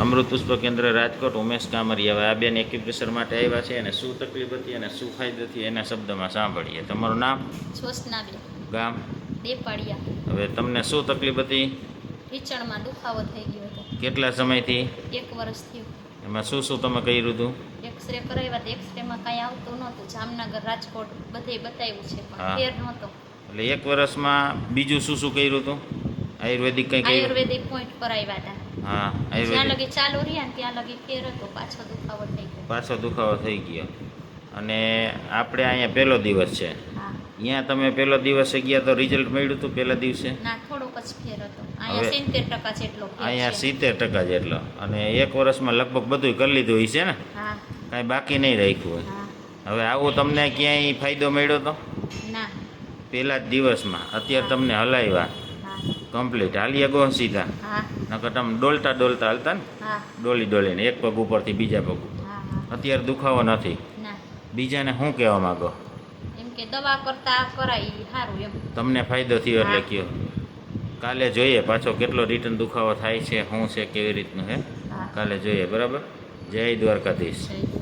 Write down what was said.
અમૃત પુષ્પ કેન્દ્ર રાજકોટ ઉમેશ કામરિયા. હવે આ બેન એક્યુપ્રેશર માટે આવ્યા છે અને શું તકલીફ હતી અને શું ફાયદો થયો એના શબ્દમાં સાંભળીએ. તમારું નામ? જ્યોત્સનાબેન, ગામ? દેપાડિયા. હવે તમને શું તકલીફ હતી? ઢીંચણમાં દુખાવો થઈ ગયો હતો. કેટલા સમયથી? 1 વર્ષ થયું. એમાં શું શું તમે કર્યું હતું? એક્સરે કરાવ્યા તો એક્સરેમાં કાંઈ આવતું નહોતું. જામનગર, રાજકોટ બધે બતાવ્યું છે પણ હા. ફેર નહોતો. એટલે 1 વર્ષમાં બીજું શું શું કર્યું હતું? આયુર્વેદિક કંઈ કર્યું? આયુર્વેદિક પોઈન્ટ પર આવ્યા હતા. હા, જ્યાં આયુર્વેદિક. લગી ચાલુ રહ્યા ને ત્યાં લગી ફેર હતો. પાછો દુખાવો થઈ ગયો. પાછો દુખાવો થઈ ગયો. અને આપણે અહીંયા પહેલો દિવસ છે. હા. અહીંયા તમે પહેલો દિવસે ગયા તો રિઝલ્ટ મળ્યું હતું પહેલા દિવસે? ના, થોડોક જ ફેર હતો. અહીંયા 70% જેટલો ફેર અહીંયા છે. 70% જેટલો. અને 1 વર્ષમાં લગભગ બધું કરી લીધું હોય છે ને? હા. કાંઈ બાકી નહીં રાખ્યું હોય. હા. હવે આવું તમને ક્યાંય ફાયદો મળ્યો તો? ના. પહેલા જ દિવસમાં. અત્યારે તમને હલાવ્યા હા. કમ્પ્લીટ. હાલી ગો સીધા. હા. નકર તમે ડોલતા ડોલતા હાલતા ને, હા. ડોલીને એક પગ ઉપરથી બીજા પગ ઉપર. હા. હા. અત્યારે દુખાવો નથી. ના. બીજાને શું કહેવા માંગો? એમ કે દવા કરતા કરાય ઈ સારું એમ. તમને ફાયદો થયો એટલે હા. કયો. કાલે જોઈએ પાછો કેટલો રિટર્ન દુખાવો થાય છે, શું છે, કેવી રીતનું હે. હા. કાલે જોઈએ. બરાબર. જય દ્વારકાધીશ. જય